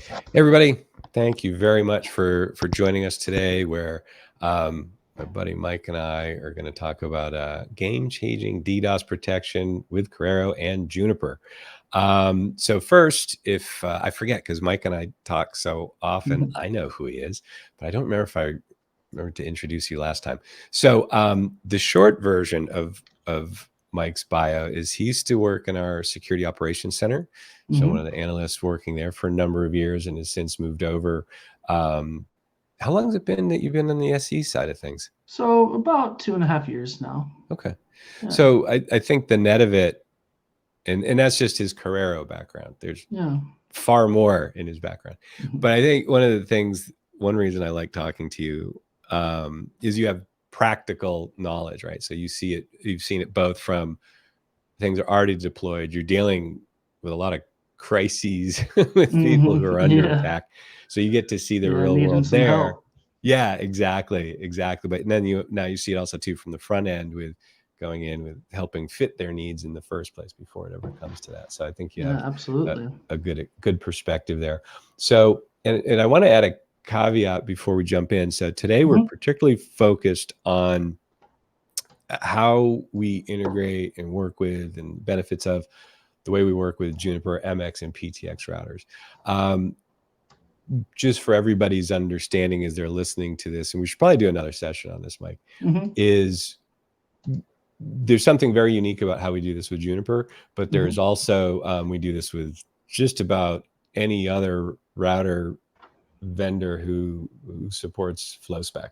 Hey everybody, thank you very much for joining us today, where my buddy Mike and I are going to talk about game-changing DDoS protection with Corero and Juniper. So first, if I forget, because Mike and I talk so often, I know who he is, but I don't remember if I remember to introduce you last time. So the short version of Mike's bio is he used to work in our security operations center. So one of the analysts working there for a number of years and has since moved over. How long has it been that you've been on the SE side of things? So about 2.5 years now. Okay. Yeah. So I think the net of it, and that's just his Corero background. There's far more in his background. But I think one reason I like talking to you is you have practical knowledge, right? So you've seen it both from things are already deployed. You're dealing with a lot of crises with people who are under attack. So you get to see the real world there. Help. Yeah, exactly. But then now you see it also too from the front end with going in with helping fit their needs in the first place before it ever comes to that. So I think you have absolutely a good perspective there. So and I want to add a caveat before we jump in. So today we're particularly focused on how we integrate and work with and benefits of the way we work with Juniper, MX, and PTX routers. Just for everybody's understanding as they're listening to this, and we should probably do another session on this, Mike, is there's something very unique about how we do this with Juniper, but there's also, we do this with just about any other router vendor who supports FlowSpec.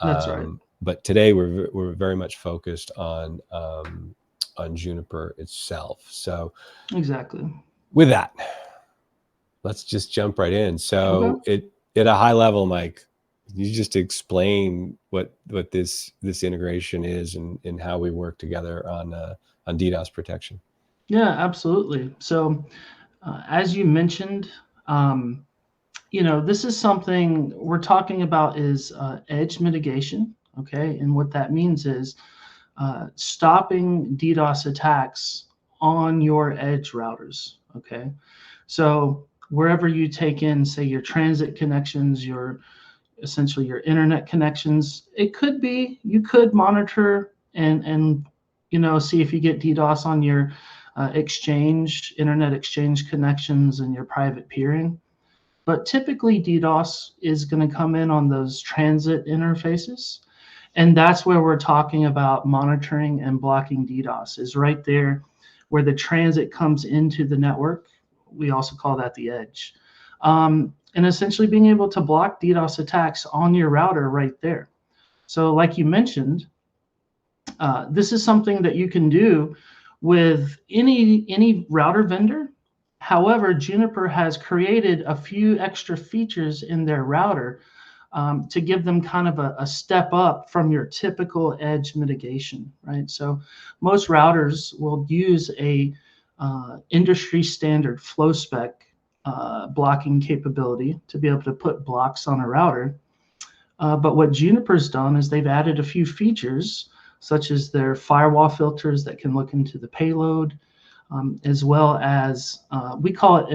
That's right. But today we're very much focused on Juniper itself. So exactly. With that, let's just jump right in. So at a high level, Mike, you just explain what this integration is and how we work together on DDoS protection. Yeah, absolutely. So as you mentioned, this is something we're talking about is edge mitigation. Okay, and what that means is stopping DDoS attacks on your edge routers. Okay, so wherever you take in, say, your transit connections, essentially your internet connections, it could be you could monitor and see if you get DDoS on your internet exchange connections and your private peering. But typically DDoS is going to come in on those transit interfaces. And that's where we're talking about monitoring and blocking DDoS, is right there where the transit comes into the network. We also call that the edge. And essentially being able to block DDoS attacks on your router right there. So like you mentioned, this is something that you can do with any router vendor. However, Juniper has created a few extra features in their router to give them kind of a step up from your typical edge mitigation, right? So most routers will use a industry standard FlowSpec blocking capability to be able to put blocks on a router. But what Juniper's done is they've added a few features, such as their firewall filters that can look into the payload, as well as they call it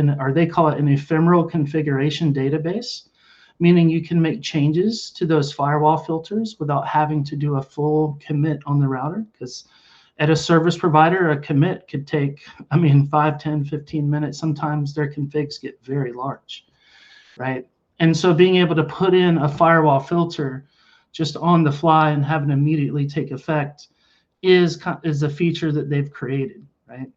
an ephemeral configuration database, meaning you can make changes to those firewall filters without having to do a full commit on the router. Because at a service provider, a commit could take, 5, 10, 15 minutes. Sometimes their configs get very large, right? And so being able to put in a firewall filter just on the fly and have it immediately take effect is a feature that they've created, right?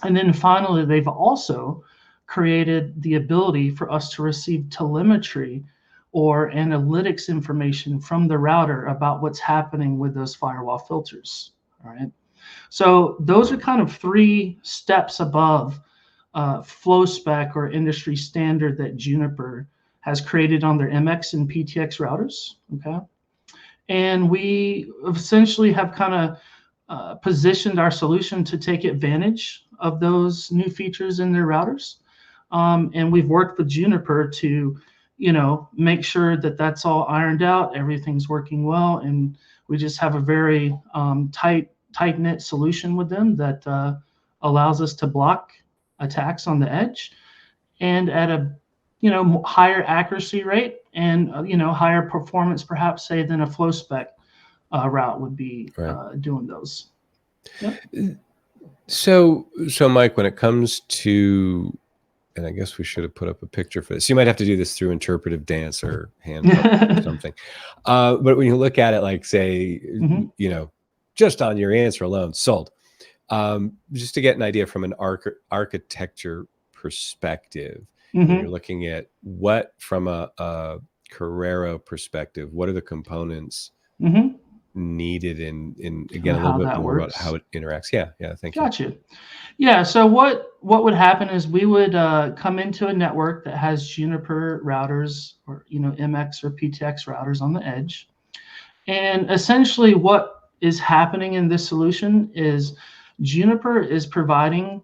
And then finally, they've also created the ability for us to receive telemetry or analytics information from the router about what's happening with those firewall filters. All right. So those are kind of 3 steps above FlowSpec or industry standard that Juniper has created on their MX and PTX routers. Okay. And we essentially have kind of positioned our solution to take advantage of those new features in their routers. And we've worked with Juniper to, make sure that that's all ironed out, everything's working well, and we just have a very tight-knit solution with them that allows us to block attacks on the edge, and at a higher accuracy rate and higher performance, perhaps, say, than a flow spec route would be doing those. Yep. So Mike, when it comes to, and I guess we should have put up a picture for this. You might have to do this through interpretive dance or hand or something. But when you look at it, like, say, just on your answer alone, sold. Just to get an idea from an architecture perspective, you're looking at what, from a Corero perspective, what are the components needed in again, a little bit more about how it interacts. Yeah, thank you. Gotcha. Yeah, so what would happen is we would come into a network that has Juniper routers, or MX or PTX routers on the edge. And essentially what is happening in this solution is Juniper is providing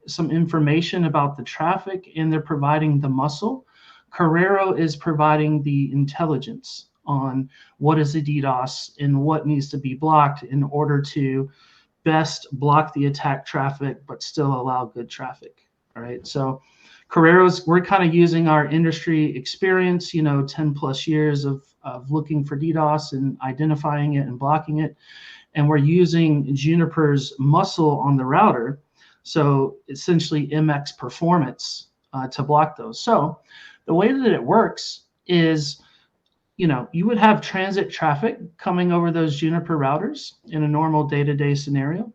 some information about the traffic, and they're providing the muscle. Corero is providing the intelligence on what is a DDoS and what needs to be blocked in order to best block the attack traffic but still allow good traffic. All right, so Corero's, we're kind of using our industry experience, 10 plus years of looking for DDoS and identifying it and blocking it, and we're using Juniper's muscle on the router, so essentially MX performance, to block those. So the way that it works is, you would have transit traffic coming over those Juniper routers in a normal day-to-day scenario.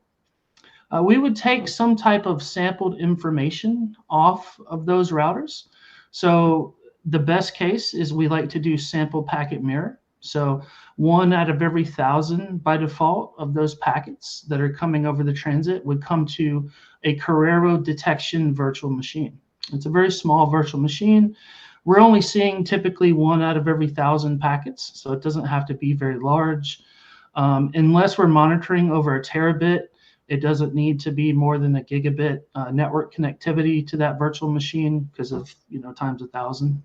We would take some type of sampled information off of those routers. So the best case is we like to do sample packet mirror. So 1 out of every 1,000 by default of those packets that are coming over the transit would come to a Corero detection virtual machine. It's a very small virtual machine. We're only seeing typically 1 out of every 1,000 packets, so it doesn't have to be very large. Unless we're monitoring over a terabit, it doesn't need to be more than a gigabit network connectivity to that virtual machine because of times 1,000.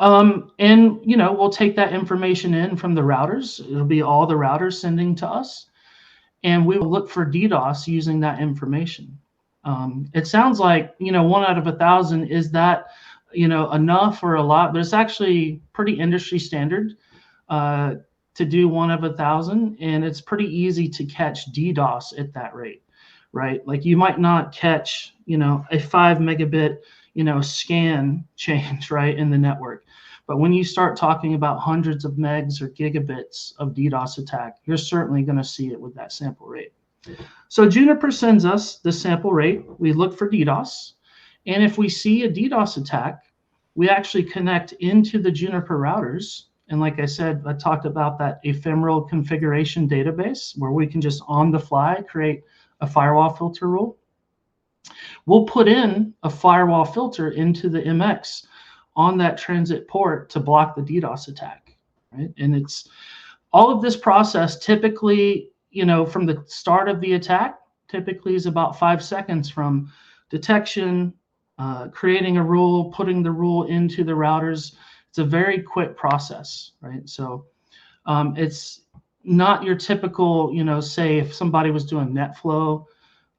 And we'll take that information in from the routers. It'll be all the routers sending to us, and we will look for DDoS using that information. It sounds like 1 out of 1,000, is that enough or a lot? But it's actually pretty industry standard to do 1 of 1,000, and it's pretty easy to catch DDoS at that rate, right? Like, you might not catch a 5 megabit scan change, right, in the network, but when you start talking about hundreds of megs or gigabits of DDoS attack, you're certainly going to see it with that sample rate. So Juniper sends us the sample rate. We look for DDoS. And if we see a DDoS attack, we actually connect into the Juniper routers. And like I said, I talked about that ephemeral configuration database where we can just on the fly create a firewall filter rule. We'll put in a firewall filter into the MX on that transit port to block the DDoS attack, right? And it's all of this process typically, from the start of the attack, typically is about 5 seconds from detection, creating a rule, putting the rule into the routers. It's a very quick process, right? So it's not your typical, say if somebody was doing NetFlow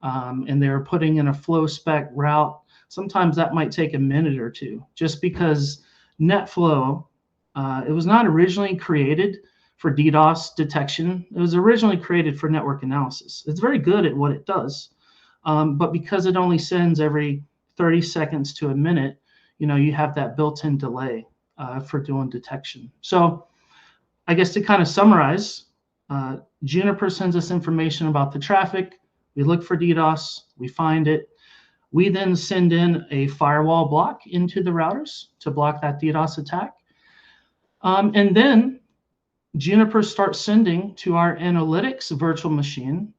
and they were putting in a flow spec route, sometimes that might take a minute or two, just because NetFlow, it was not originally created for DDoS detection. It was originally created for network analysis. It's very good at what it does, but because it only sends every 30 seconds to a minute, you have that built-in delay for doing detection. So I guess to kind of summarize, Juniper sends us information about the traffic. We look for DDoS, we find it. We then send in a firewall block into the routers to block that DDoS attack. And then Juniper starts sending to our analytics virtual machine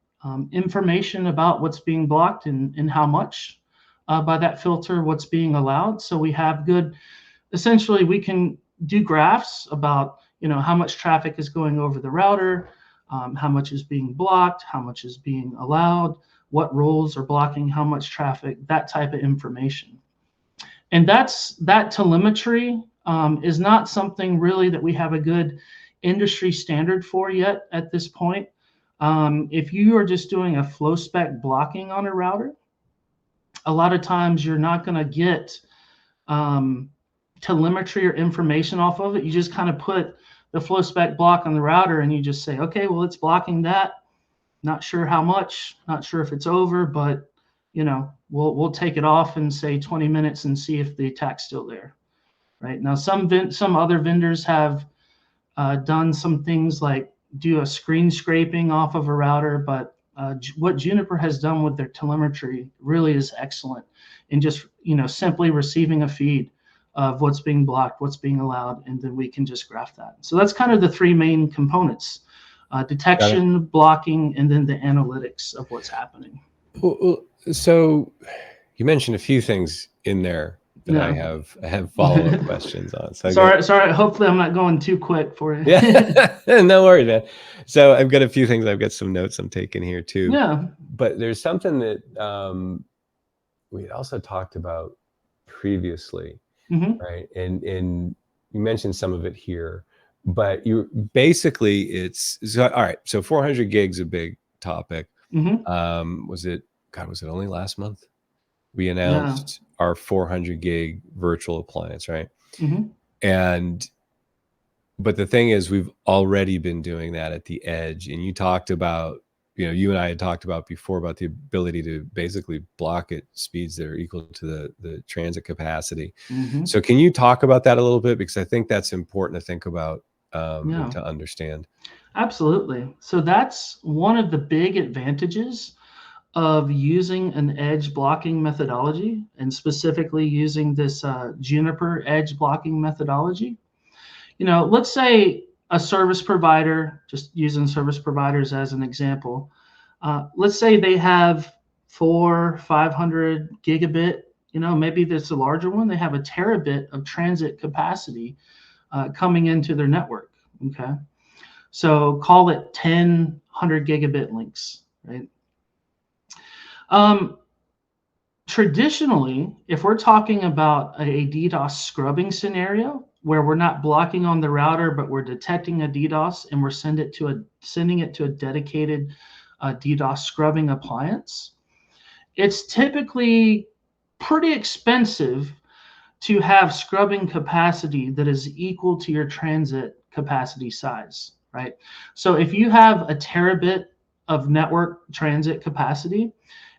information about what's being blocked and how much by that filter, what's being allowed. So we have good, essentially we can do graphs about how much traffic is going over the router, how much is being blocked, how much is being allowed, what roles are blocking how much traffic, that type of information. And that telemetry is not something really that we have a good industry standard for yet at this point. If you are just doing a flow spec blocking on a router, a lot of times you're not going to get telemetry or information off of it. You just kind of put the flow spec block on the router and you just say, okay, well, it's blocking that. Not sure how much, not sure if it's over, but we'll take it off in say 20 minutes and see if the attack's still there. Right now, some other vendors have done some things like do a screen scraping off of a router, but what Juniper has done with their telemetry really is excellent in just simply receiving a feed of what's being blocked, what's being allowed, and then we can just graph that. So that's kind of the three main components: detection, blocking, and then the analytics of what's happening. Well, so you mentioned a few things in there that I have follow-up questions on. So sorry. Hopefully, I'm not going too quick for you. Yeah, no worries, man. So I've got a few things. I've got some notes I'm taking here too. Yeah. But there's something that we had also talked about previously, right? And you mentioned some of it here, but you basically it's so, all right. So 400 gigs a big topic. Was it only last month we announced our 400 gig virtual appliance, right? But the thing is, we've already been doing that at the edge. And you talked about, you and I had talked about before about the ability to basically block at speeds that are equal to the transit capacity. So can you talk about that a little bit? Because I think that's important to think about and to understand. Absolutely. So that's one of the big advantages of using an edge blocking methodology, and specifically using this Juniper edge blocking methodology. Let's say a service provider, just using service providers as an example, let's say they have 500 gigabit, maybe there's a larger one, they have a terabit of transit capacity coming into their network. Okay. So call it 100 gigabit links, right? Traditionally, if we're talking about a DDoS scrubbing scenario where we're not blocking on the router, but we're detecting a DDoS and we're sending it to a dedicated DDoS scrubbing appliance, it's typically pretty expensive to have scrubbing capacity that is equal to your transit capacity size, right? So if you have a terabit of network transit capacity,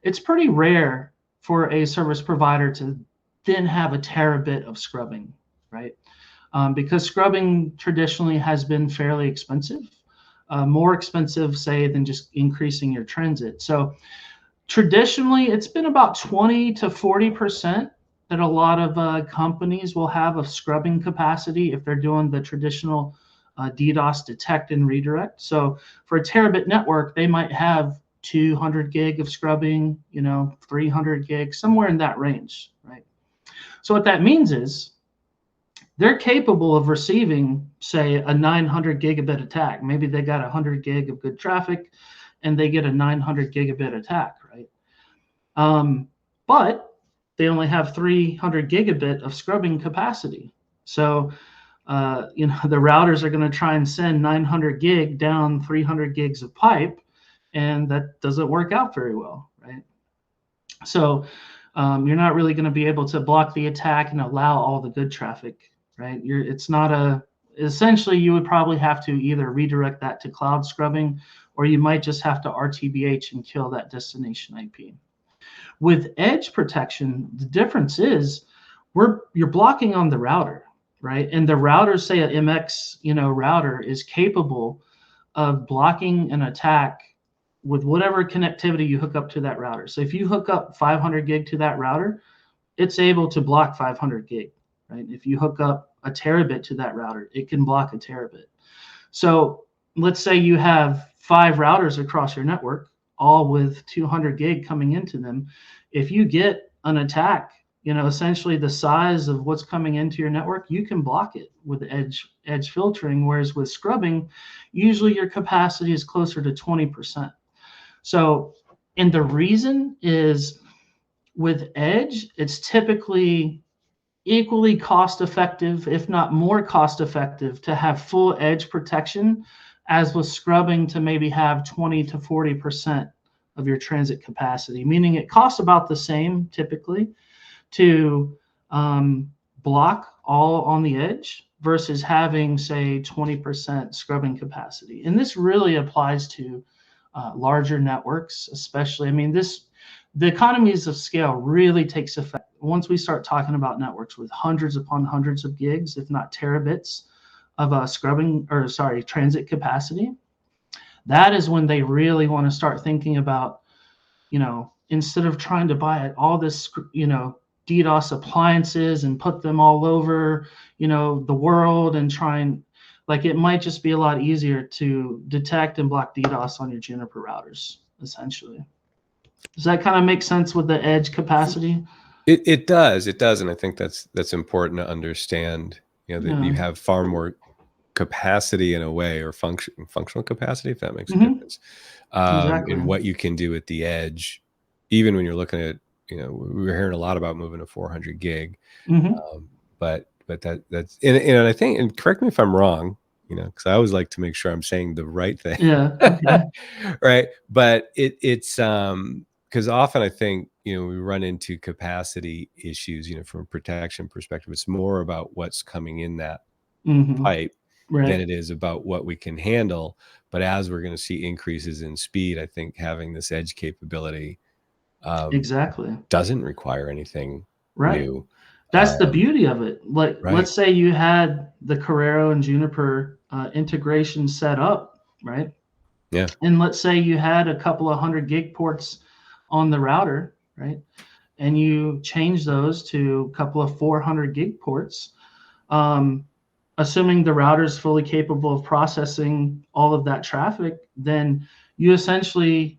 it's pretty rare for a service provider to then have a terabit of scrubbing, right? Because scrubbing traditionally has been fairly expensive, more expensive, say, than just increasing your transit. So traditionally, it's been about 20 to 40% that a lot of companies will have of scrubbing capacity if they're doing the traditional DDoS detect and redirect. So for a terabit network, they might have 200 gig of scrubbing, 300 gig, somewhere in that range, right? So what that means is they're capable of receiving, say, a 900 gigabit attack. Maybe they got 100 gig of good traffic and they get a 900 gigabit attack, right? But they only have 300 gigabit of scrubbing capacity. So, the routers are going to try and send 900 gig down 300 gigs of pipe, and that doesn't work out very well, right? So you're not really going to be able to block the attack and allow all the good traffic, right? Essentially, you would probably have to either redirect that to cloud scrubbing, or you might just have to RTBH and kill that destination IP. With edge protection, the difference is you're blocking on the router, right? And the router, say a MX, router, is capable of blocking an attack with whatever connectivity you hook up to that router. So if you hook up 500 gig to that router, it's able to block 500 gig, right? If you hook up a terabit to that router, it can block a terabit. So let's say you have 5 routers across your network, all with 200 gig coming into them. If you get an attack, essentially the size of what's coming into your network, you can block it with edge filtering, whereas with scrubbing, usually your capacity is closer to 20%. So, and the reason is with edge, it's typically equally cost effective, if not more cost effective, to have full edge protection as with scrubbing to maybe have 20 to 40% of your transit capacity, meaning it costs about the same typically to block all on the edge versus having, say, 20% scrubbing capacity. And this really applies to larger networks, especially. I mean, the economies of scale really takes effect once we start talking about networks with hundreds upon hundreds of gigs, if not terabits of transit capacity. That is when they really want to start thinking about, instead of trying to buy all this, DDoS appliances and put them all over, the world, and it might just be a lot easier to detect and block DDoS on your Juniper routers, essentially. Does that kind of make sense with the edge capacity? It does, and I think that's important to understand. That you have far more capacity in a way, or functional capacity, if that makes a difference, Exactly. in what you can do at the edge, even when you're looking at, we're hearing a lot about moving to 400 gig, but that's and I think, and correct me if I'm wrong, because I always like to make sure I'm saying the right thing. Yeah. Okay. Right, but it's because often I think, we run into capacity issues, from a protection perspective. It's more about what's coming in that pipe than Right. it is about what we can handle. But as we're going to see increases in speed, I think having this edge capability Exactly. doesn't require anything Right. new. That's the beauty of it. Like, Right. let's say you had the Corero and Juniper integration set up, right? Yeah. And let's say you had a couple of 100 gig ports on the router, right? And you change those to a couple of 400 gig ports. Assuming the router is fully capable of processing all of that traffic, then you essentially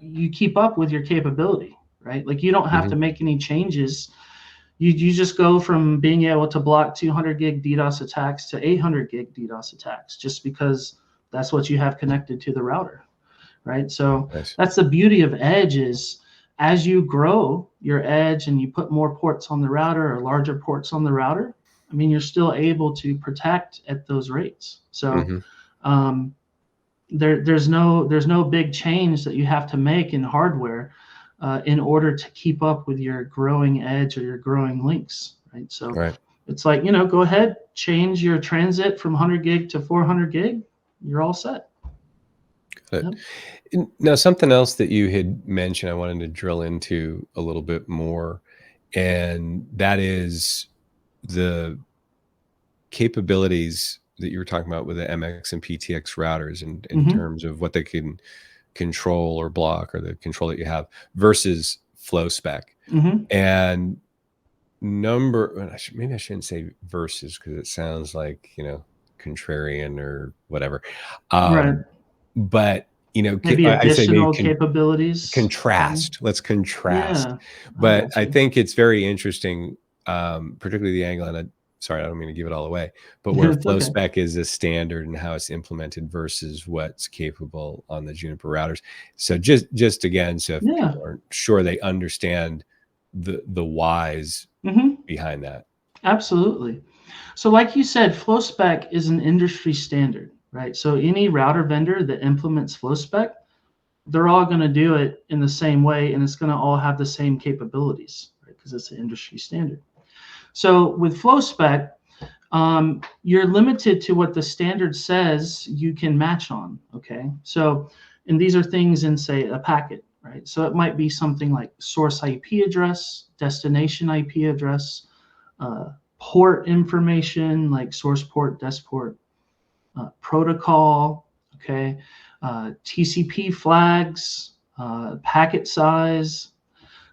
you keep up with your capability, right? Like, you don't have to make any changes. You just go from being able to block 200 gig DDoS attacks to 800 gig DDoS attacks, just because that's what you have connected to the router, right? So Nice. that's the beauty of edge, is as you grow your edge and you put more ports on the router or larger ports on the router, I mean, you're still able to protect at those rates. So there's no big change that you have to make in hardware in order to keep up with your growing edge or your growing links, right? So it's like, go ahead, change your transit from 100 gig to 400 gig, you're all set. Got it. Now, something else that you had mentioned, I wanted to drill into a little bit more, and that is the capabilities that you were talking about with the MX and PTX routers, in terms of what they can control or block, or the control that you have, versus flow spec. And maybe I shouldn't say versus, because it sounds like, contrarian or whatever. Right. But Maybe I say maybe additional capabilities. contrast. Let's contrast. Yeah, But I gotcha. think it's very interesting, particularly the angle, and sorry, I don't mean to give it all away, but where It's flow okay. spec is a standard and how it's implemented versus what's capable on the Juniper routers. So just again, so if Yeah. people aren't sure, they understand the whys behind that. Absolutely. So like you said, FlowSpec is an industry standard, right? So any router vendor that implements FlowSpec, they're all going to do it in the same way, and it's going to all have the same capabilities, right? Because it's an industry standard. So with FlowSpec, you're limited to what the standard says you can match on, okay? So, and these are things in, say, a packet, right? So it might be something like source IP address, destination IP address, port information like source port, desk port, protocol, okay, TCP flags, packet size.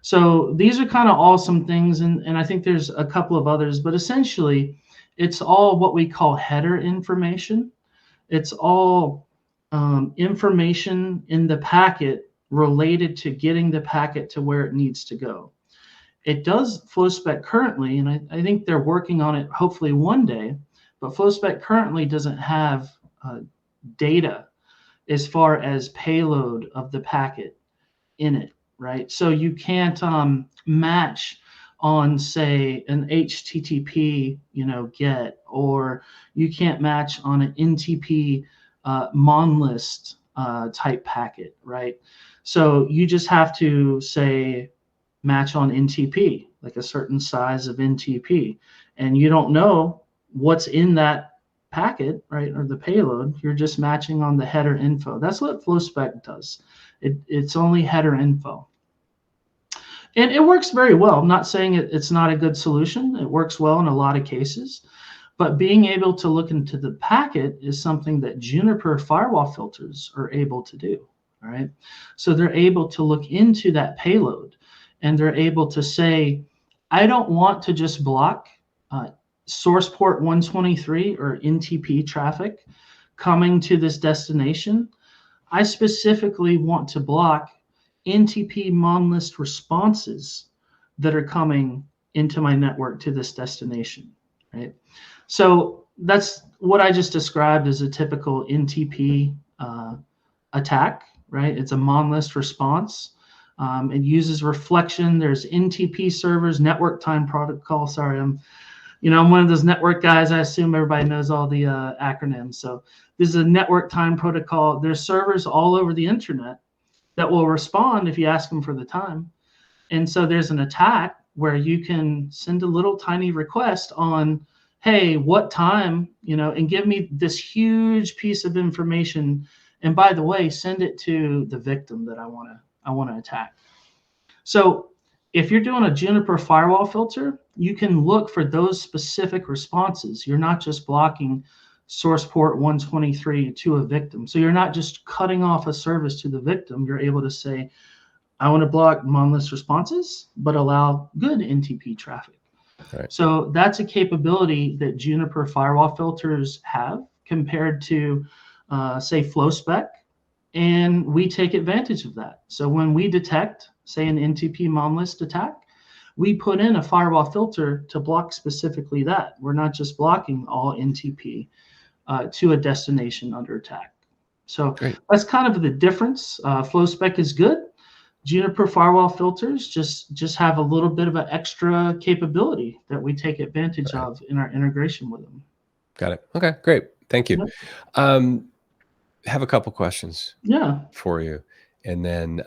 So these are kind of all some things, and I think there's a couple of others, but essentially it's all what we call header information. It's all information in the packet related to getting the packet to where it needs to go. It does FlowSpec currently, and I think they're working on it hopefully one day, but FlowSpec currently doesn't have data as far as payload of the packet in it, right? So you can't match on, say, an HTTP, GET, or you can't match on an NTP monlist type packet, right? So you just have to say match on NTP, like a certain size of NTP, and you don't know what's in that packet, right, or the payload. You're just matching on the header info. That's what FlowSpec does. It's only header info. And it works very well. I'm not saying it's not a good solution. It works well in a lot of cases. But being able to look into the packet is something that Juniper firewall filters are able to do. All right. So they're able to look into that payload, and they're able to say, I don't want to just block source port 123 or NTP traffic coming to this destination. I specifically want to block NTP monlist responses that are coming into my network to this destination, right? So that's what I just described as a typical NTP attack, right? It's a monlist response. It uses reflection. There's NTP servers, network time protocol. Sorry, I'm one of those network guys. I assume everybody knows all the acronyms. So this is a network time protocol. There's servers all over the internet that will respond if you ask them for the time. And so there's an attack where you can send a little tiny request on, hey, what time, and give me this huge piece of information. And by the way, send it to the victim that I want to attack. So if you're doing a Juniper firewall filter, you can look for those specific responses. You're not just blocking source port 123 to a victim. So you're not just cutting off a service to the victim. You're able to say, I want to block monolith responses, but allow good NTP traffic. Right. So that's a capability that Juniper firewall filters have compared to, say, FlowSpec, and we take advantage of that. So when we detect, say, an NTP monolith attack, we put in a firewall filter to block specifically that. We're not just blocking all NTP to a destination under attack. So Great. That's kind of the difference. FlowSpec is good. Juniper firewall filters just have a little bit of an extra capability that we take advantage of in our integration with them. Got it. Okay, great. Thank you. Have a couple questions for you. And then,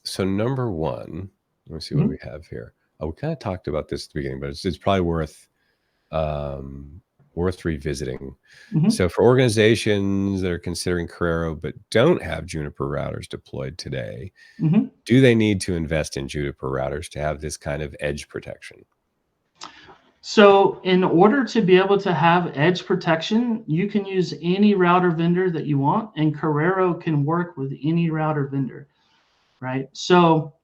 so number one, let me see what we have here. We kind of talked about this at the beginning, but it's probably worth revisiting. So for organizations that are considering Corero but don't have Juniper routers deployed today, do they need to invest in Juniper routers to have this kind of edge protection? So in order to be able to have edge protection, you can use any router vendor that you want, and Corero can work with any router vendor, right? So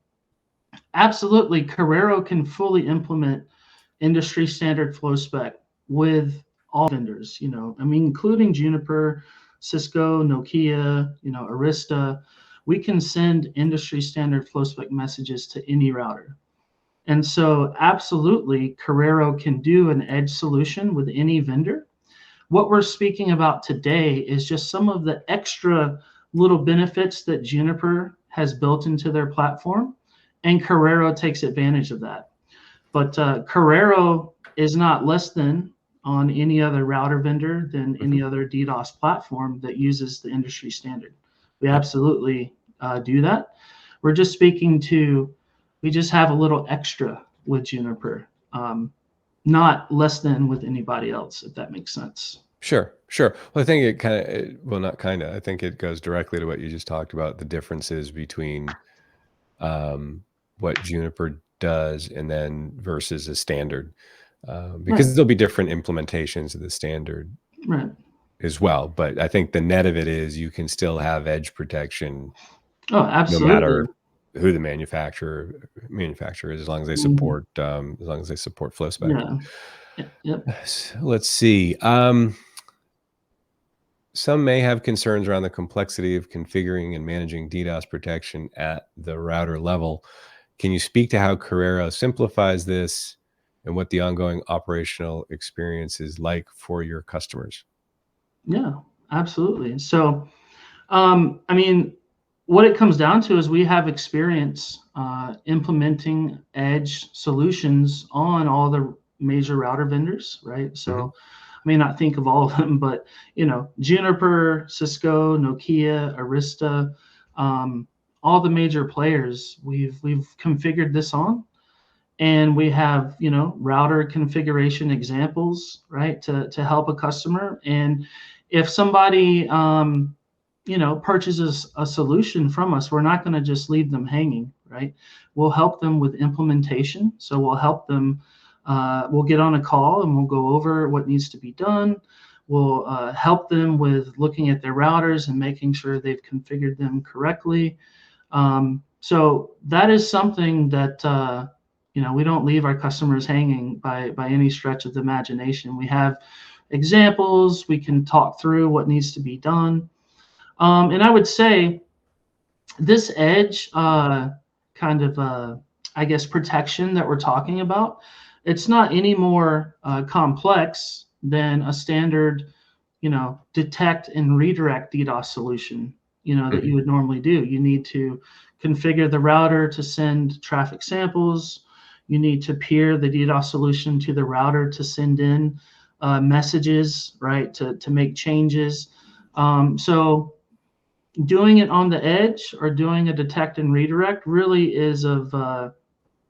absolutely, Corero can fully implement industry standard FlowSpec with all vendors, including Juniper, Cisco, Nokia, Arista. We can send industry standard FlowSpec messages to any router. And so absolutely, Corero can do an edge solution with any vendor. What we're speaking about today is just some of the extra little benefits that Juniper has built into their platform, and Corero takes advantage of that. But Corero is not less than on any other router vendor than any other DDoS platform that uses the industry standard. We absolutely do that. We're just speaking to, we just have a little extra with Juniper, not less than with anybody else, if that makes sense. Sure. Well, I think it kind of, well, not kind of, I think it goes directly to what you just talked about, the differences between what Juniper does and then versus a standard, because there'll be different implementations of the standard as well. But I think the net of it is you can still have edge protection. Oh, absolutely. No matter who the manufacturer is, as long as they support FlowSpec. So let's see. Some may have concerns around the complexity of configuring and managing DDoS protection at the router level. Can you speak to how Corero simplifies this and what the ongoing operational experience is like for your customers? Yeah, absolutely. So, what it comes down to is we have experience implementing edge solutions on all the major router vendors, right? So I may not think of all of them, but Juniper, Cisco, Nokia, Arista, all the major players we've configured this on, and we have, you know, router configuration examples, right, to help a customer. And if somebody you know, purchases a solution from us, we're not going to just leave them hanging, right? We'll help them with implementation. So we'll help them, we'll get on a call and we'll go over what needs to be done. We'll help them with looking at their routers and making sure they've configured them correctly. So that is something that you know, we don't leave our customers hanging by any stretch of the imagination. We have examples. We can talk through what needs to be done. And I would say this edge kind of, I guess, protection that we're talking about, it's not any more complex than a standard, you know, detect and redirect DDoS solution, you know, that you would normally do. You need to configure the router to send traffic samples. You need to peer the DDoS solution to the router to send in messages, right, to make changes. So doing it on the edge or doing a detect and redirect really is of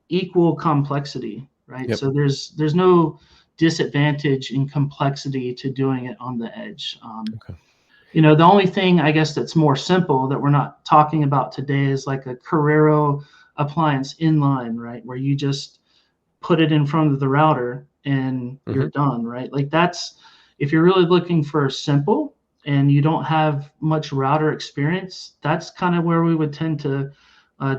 equal complexity, right? Yep. So there's no disadvantage in complexity to doing it on the edge. Okay. You know, the only thing I guess that's more simple that we're not talking about today is like a Corero appliance inline, right? Where you just put it in front of the router and you're done, right? Like that's, if you're really looking for simple and you don't have much router experience, that's kind of where we would tend to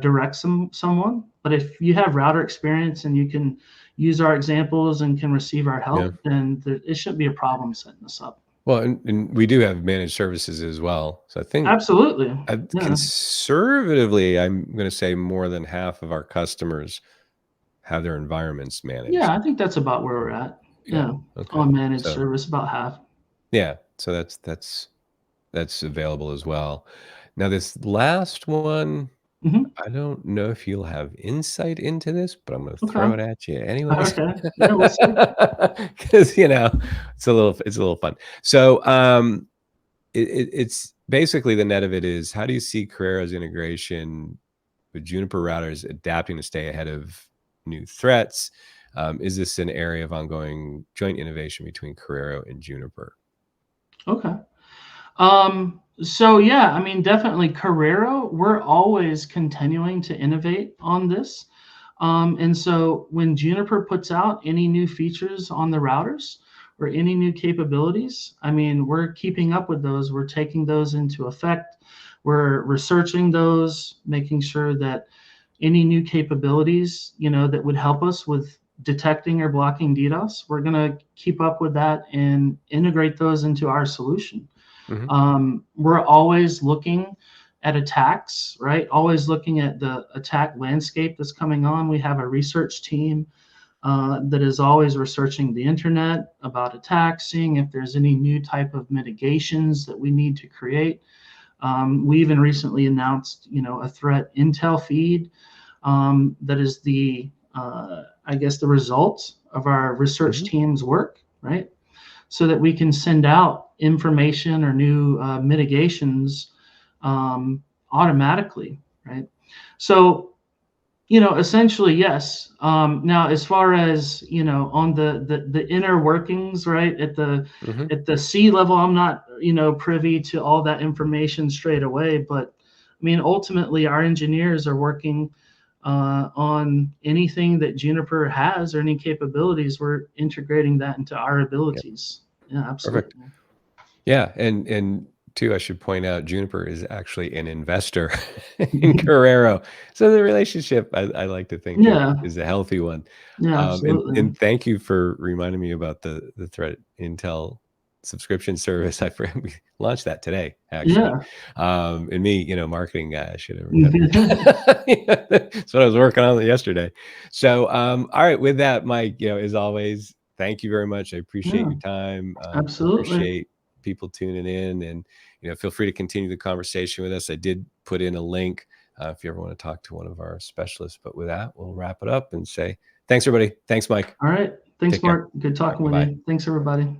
direct someone. But if you have router experience and you can use our examples and can receive our help, then it shouldn't be a problem setting this up. Well, and we do have managed services as well. So I think Absolutely. conservatively, I'm going to say more than half of our customers have their environments managed. Yeah, I think that's about where we're at. Yeah. Okay. On managed service, about half. Yeah. So that's available as well. Now this last one, I don't know if you'll have insight into this, but I'm going to throw it Okay. at you anyways. Okay. Yeah, we'll see. Because you know it's a little fun. So it's basically the net of it is, how do you see Corero's integration with Juniper routers adapting to stay ahead of new threats? Is this an area of ongoing joint innovation between Corero and Juniper? Okay. So yeah, I mean, definitely Corero, we're always continuing to innovate on this. And so when Juniper puts out any new features on the routers or any new capabilities, I mean, we're keeping up with those. We're taking those into effect. We're researching those, making sure that any new capabilities, you know, that would help us with detecting or blocking DDoS, we're going to keep up with that and integrate those into our solution. We're always looking at attacks, right? Always looking at the attack landscape that's coming on. We have a research team that is always researching the internet about attacks, seeing if there's any new type of mitigations that we need to create. We even recently announced, you know, a threat intel feed that is the, I guess, the result of our research team's work, right? So that we can send out information or new mitigations automatically, right? So, you know, essentially, yes. Now, as far as, you know, on the inner workings, right, at the C level, I'm not, you know, privy to all that information straight away. But I mean, ultimately, our engineers are working on anything that Juniper has or any capabilities. We're integrating that into our abilities. Yeah, absolutely. Perfect. Yeah, and too, I should point out, Juniper is actually an investor in Corero, so the relationship I like to think is a healthy one. Yeah, absolutely. And thank you for reminding me about the threat intel subscription service. I forgot we launched that today, actually. And me, you know, marketing guy, I should have remembered. That's what I was working on yesterday. So, all right, with that, Mike, you know, as always, thank you very much. I appreciate your time. Absolutely. Appreciate people tuning in, and you know, feel free to continue the conversation with us. I did put in a link if you ever want to talk to one of our specialists. But with that, we'll wrap it up and say thanks, everybody. Thanks, Mike. All right. Thanks, Take care. Mark. Good talking with Bye. you. Thanks, everybody.